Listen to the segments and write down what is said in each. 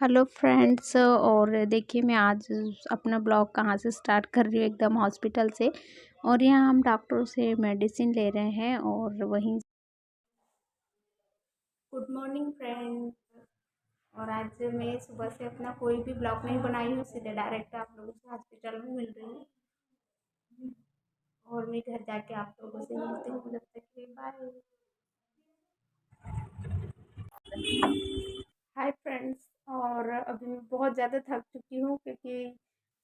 Hello friends. और देखिए मैं आज अपना ब्लॉग कहाँ से स्टार्ट कर रही हूँ, एकदम हॉस्पिटल से। और यहाँ हम डॉक्टर से मेडिसिन ले रहे हैं और वहीं गुड मॉर्निंग फ्रेंड्स। और आज मैं सुबह से अपना कोई भी ब्लॉग नहीं बनाई हूँ, सीधे डायरेक्ट आप लोगों से हॉस्पिटल में मिल रही हूँ। और मैं घर जाके आप लोगों से मिलती हूँ, जब तक के बाय। Hi friends. और अभी मैं बहुत ज़्यादा थक चुकी हूँ क्योंकि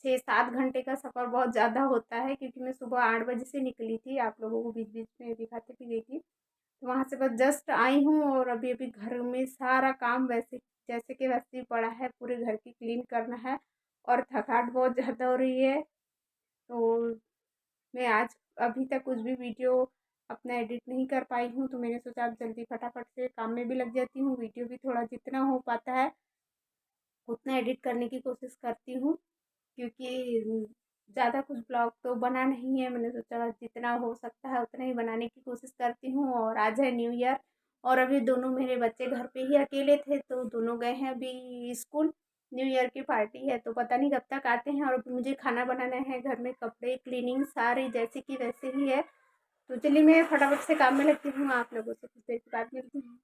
6-7 घंटे का सफ़र बहुत ज़्यादा होता है, क्योंकि मैं सुबह 8 बजे से निकली थी, आप लोगों को बीच बीच में दिखाते भी गई थी। तो वहाँ से बस जस्ट आई हूँ और अभी अभी घर में सारा काम वैसे जैसे कि वैसे ही पड़ा है, पूरे घर की क्लीन करना है और थकावट बहुत ज़्यादा हो रही है। तो मैं आज अभी तक कुछ भी वीडियो अपना एडिट नहीं कर पाई हूँ, तो मैंने सोचा अब जल्दी फटाफट से काम में भी लग जाती हूँ। वीडियो भी थोड़ा जितना हो पाता है उतना एडिट करने की कोशिश करती हूँ, क्योंकि ज़्यादा कुछ ब्लॉग तो बना नहीं है। मैंने सोचा जितना हो सकता है उतना ही बनाने की कोशिश करती हूँ। और आज है न्यू ईयर और अभी दोनों मेरे बच्चे घर पे ही अकेले थे, तो दोनों गए हैं अभी स्कूल। न्यू ईयर की पार्टी है तो पता नहीं कब तक आते हैं। और अभी मुझे खाना बनाना है, घर में कपड़े क्लीनिंग सारी जैसे की वैसे ही है। तो चलिए मैं फटाफट से काम में लगती हूँ, आप लोगों से कुछ देर के बाद मिलती हूँ।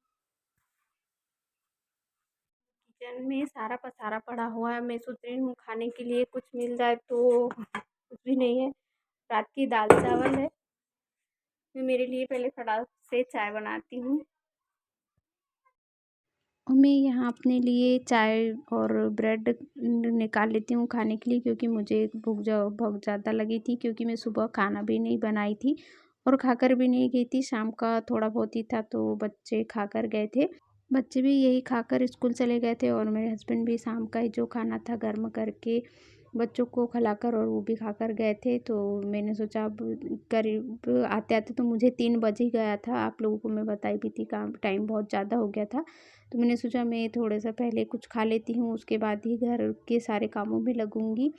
किचन में सारा पसारा पड़ा हुआ है, मैं सोच रही हूँ खाने के लिए कुछ मिल जाए, तो कुछ भी नहीं है। रात की दाल चावल है। मैं मेरे लिए पहले फटाफट से चाय बनाती हूँ। और मैं यहाँ अपने लिए चाय और ब्रेड निकाल लेती हूँ खाने के लिए, क्योंकि मुझे भूख बहुत ज़्यादा लगी थी, क्योंकि मैं सुबह खाना भी नहीं बनाई थी और खाकर भी नहीं गई थी। शाम का थोड़ा बहुत ही था तो बच्चे खाकर गए थे। बच्चे भी यही खाकर स्कूल चले गए थे और मेरे हस्बैंड भी शाम का ही जो खाना था गर्म करके बच्चों को खिलाकर और वो भी खाकर गए थे। तो मैंने सोचा अब करीब आते आते तो मुझे 3 बज ही गया था। आप लोगों को मैं बताई भी थी, काम टाइम बहुत ज़्यादा हो गया था। तो मैंने सोचा मैं थोड़ा सा पहले कुछ खा लेती हूँ, उसके बाद ही घर के सारे कामों में लगूंगी,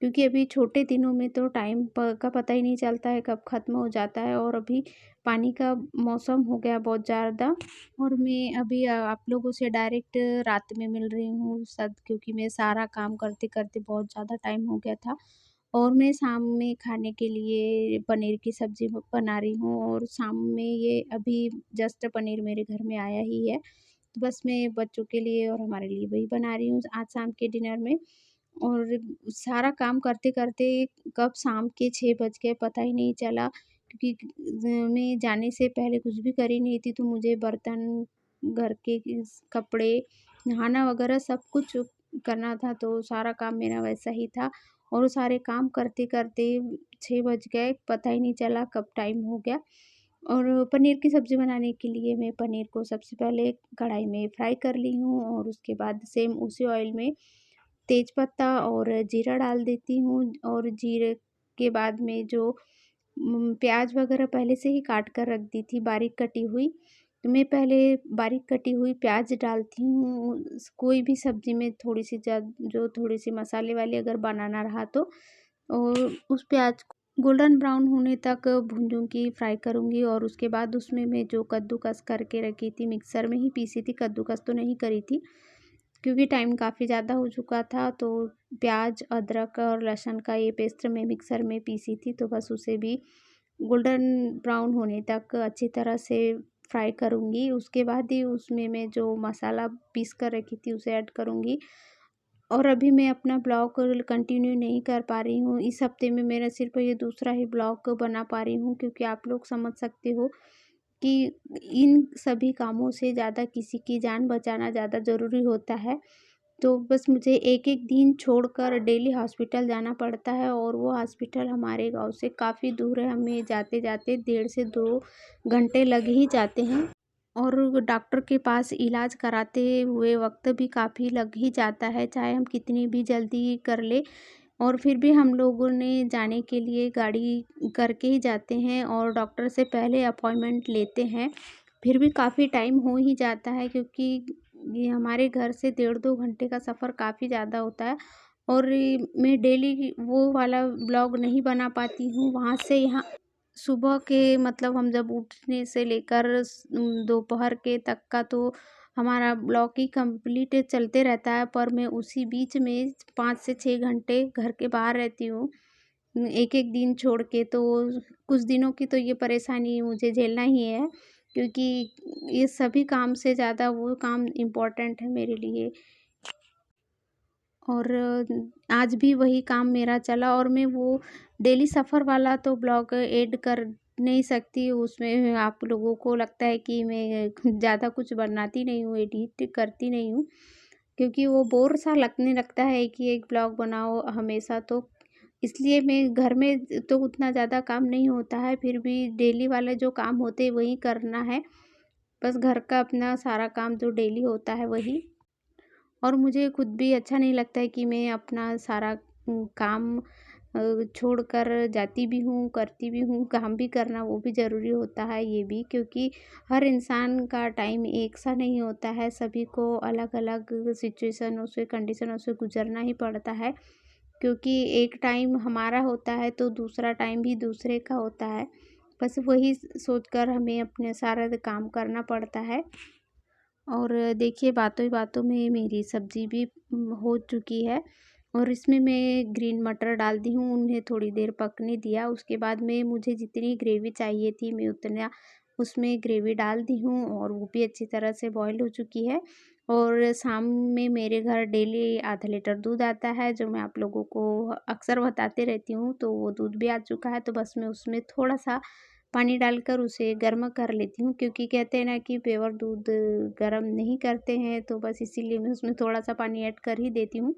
क्योंकि अभी छोटे दिनों में तो टाइम का पता ही नहीं चलता है कब ख़त्म हो जाता है। और अभी पानी का मौसम हो गया बहुत ज़्यादा। और मैं अभी आप लोगों से डायरेक्ट रात में मिल रही हूँ सब, क्योंकि मैं सारा काम करते करते बहुत ज़्यादा टाइम हो गया था। और मैं शाम में खाने के लिए पनीर की सब्ज़ी बना रही हूँ और शाम में ये अभी जस्ट पनीर मेरे घर में आया ही है। तो बस मैं बच्चों के लिए और हमारे लिए वही बना रही हूँ आज शाम के डिनर में। और सारा काम करते-करते कब शाम के 6 बज गए पता ही नहीं चला, क्योंकि मैं जाने से पहले कुछ भी करी नहीं थी, तो मुझे बर्तन, घर के कपड़े, नहाना वगैरह सब कुछ करना था, तो सारा काम मेरा वैसा ही था। और वो सारे काम करते-करते 6 बज गए, पता ही नहीं चला कब टाइम हो गया। और पनीर की सब्ज़ी बनाने के लिए मैं पनीर को सबसे पहले कढ़ाई में फ्राई कर ली हूँ और उसके बाद सेम उसी ऑयल में तेजपत्ता और जीरा डाल देती हूँ। और जीरे के बाद में जो प्याज वगैरह पहले से ही काट कर रख दी थी बारीक कटी हुई, तो मैं पहले बारीक कटी हुई प्याज डालती हूँ। कोई भी सब्ज़ी में थोड़ी सी जो थोड़ी सी मसाले वाली अगर बनाना रहा तो। और उस प्याज को गोल्डन ब्राउन होने तक भूनूंगी, फ्राई करूँगी। और उसके बाद उसमें मैं जो कद्दूकस करके रखी थी, मिक्सर में ही पीसी थी, कद्दूकस तो नहीं करी थी क्योंकि टाइम काफ़ी ज़्यादा हो चुका था। तो प्याज, अदरक और लहसुन का ये पेस्ट मैं मिक्सर में पीसी थी, तो बस उसे भी गोल्डन ब्राउन होने तक अच्छी तरह से फ्राई करूँगी। उसके बाद ही उसमें मैं जो मसाला पीस कर रखी थी उसे ऐड करूँगी। और अभी मैं अपना ब्लॉग कंटिन्यू नहीं कर पा रही हूँ। इस हफ्ते में मेरा सिर्फ़ ये दूसरा ही ब्लॉग बना पा रही हूँ, क्योंकि आप लोग समझ सकते हो कि इन सभी कामों से ज़्यादा किसी की जान बचाना ज़्यादा ज़रूरी होता है। तो बस मुझे एक-एक दिन छोड़कर डेली हॉस्पिटल जाना पड़ता है और वो हॉस्पिटल हमारे गाँव से काफ़ी दूर है। हमें जाते-जाते 1.5 से 2 घंटे लग ही जाते हैं। और डॉक्टर के पास इलाज कराते हुए वक़्त भी काफ़ी लग ही जाता है, चाहे हम कितनी भी जल्दी कर लें। और फिर भी हम लोगों ने जाने के लिए गाड़ी करके ही जाते हैं और डॉक्टर से पहले अपॉइंटमेंट लेते हैं। फिर भी काफ़ी टाइम हो ही जाता है, क्योंकि ये हमारे घर से 1.5-2 घंटे का सफ़र काफ़ी ज़्यादा होता है। और मैं डेली वो वाला ब्लॉग नहीं बना पाती हूँ। वहाँ से यहाँ सुबह के मतलब हम जब उठने से लेकर दोपहर के तक का तो हमारा ब्लॉग ही कंप्लीट चलते रहता है, पर मैं उसी बीच में 5 से 6 घंटे घर के बाहर रहती हूँ, एक-एक दिन छोड़ के। तो कुछ दिनों की तो ये परेशानी मुझे झेलना ही है, क्योंकि ये सभी काम से ज़्यादा वो काम इम्पोर्टेंट है मेरे लिए। और आज भी वही काम मेरा चला, और मैं वो डेली सफ़र वाला तो ब्लॉग ऐड कर नहीं सकती। उसमें आप लोगों को लगता है कि मैं ज़्यादा कुछ बनाती नहीं हूँ, एडिट करती नहीं हूँ, क्योंकि वो बोर सा लगने लगता है कि एक ब्लॉग बनाओ हमेशा। तो इसलिए मैं घर में तो उतना ज़्यादा काम नहीं होता है, फिर भी डेली वाले जो काम होते हैं वही करना है। बस घर का अपना सारा काम जो डेली होता है वही। और मुझे खुद भी अच्छा नहीं लगता है कि मैं अपना सारा काम छोड़कर जाती भी हूँ, करती भी हूँ। काम भी करना वो भी ज़रूरी होता है ये भी, क्योंकि हर इंसान का टाइम एक सा नहीं होता है, सभी को अलग-अलग सिचुएशनों से, कंडीशनों से गुज़रना ही पड़ता है। क्योंकि एक टाइम हमारा होता है तो दूसरा टाइम भी दूसरे का होता है। बस वही सोचकर हमें अपने सारा काम करना पड़ता है। और देखिए, बातों ही बातों में मेरी सब्ज़ी भी हो चुकी है, और इसमें मैं ग्रीन मटर डाल दी हूँ, उन्हें थोड़ी देर पकने दिया। उसके बाद में मुझे जितनी ग्रेवी चाहिए थी मैं उतना उसमें ग्रेवी डाल दी हूँ, और वो भी अच्छी तरह से बॉईल हो चुकी है। और शाम में मेरे घर डेली आधा लीटर दूध आता है, जो मैं आप लोगों को अक्सर बताते रहती हूँ। तो वो दूध भी आ चुका है, तो बस मैं उसमें थोड़ा-सा पानी डालकर उसे गर्म कर लेती हूँ, क्योंकि कहते हैं ना कि प्योर दूध गर्म नहीं करते हैं, तो बस इसीलिए मैं उसमें थोड़ा-सा पानी ऐड कर ही देती हूँ।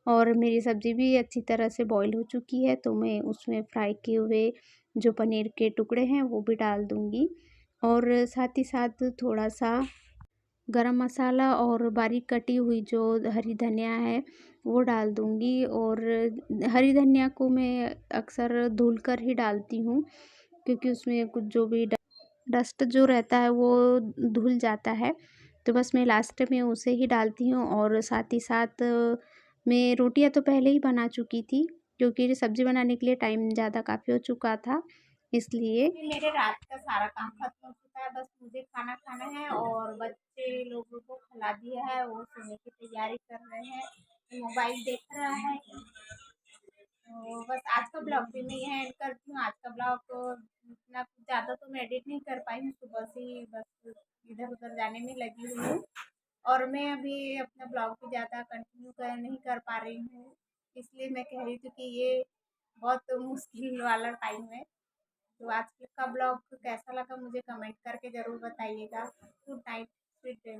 और मेरी सब्ज़ी भी अच्छी तरह से बॉईल हो चुकी है, तो मैं उसमें फ्राई किए हुए जो पनीर के टुकड़े हैं वो भी डाल दूँगी, और साथ ही साथ थोड़ा-सा गरम मसाला और बारीक कटी हुई जो हरी धनिया है वो डाल दूँगी। और हरी धनिया को मैं अक्सर धुलकर ही डालती हूँ, क्योंकि उसमें कुछ जो भी डस्ट जो रहता है वो धुल जाता है। तो बस मैं लास्ट में उसे ही डालती हूँ, और साथ ही साथ मैं रोटियां तो पहले ही बना चुकी थी, क्योंकि सब्ज़ी बनाने के लिए टाइम ज़्यादा काफ़ी हो चुका था, इसलिए। मेरे रात का सारा काम खत्म हो चुका है, बस मुझे खाना खाना है, और बच्चे लोगों को खिला दिया है, वो सोने की तैयारी कर रहे हैं, मोबाइल देख रहा है। तो बस आज का ब्लॉग भी मैं यहाँ एंड करती हूँ। आज का ब्लॉग तो इतना कुछ ज़्यादा तो मैं एडिट नहीं कर पाई हूँ, सुबह से ही बस इधर-उधर जाने में लगी हुई हूँ, और मैं अभी अपना ब्लॉग भी ज़्यादा कंटिन्यू नहीं कर पा रही हूँ। इसलिए मैं कह रही थी कि ये बहुत मुश्किल वाला टाइम है। तो आज का ब्लॉग कैसा लगा मुझे कमेंट करके ज़रूर बताइएगा। Good night, sweet dreams.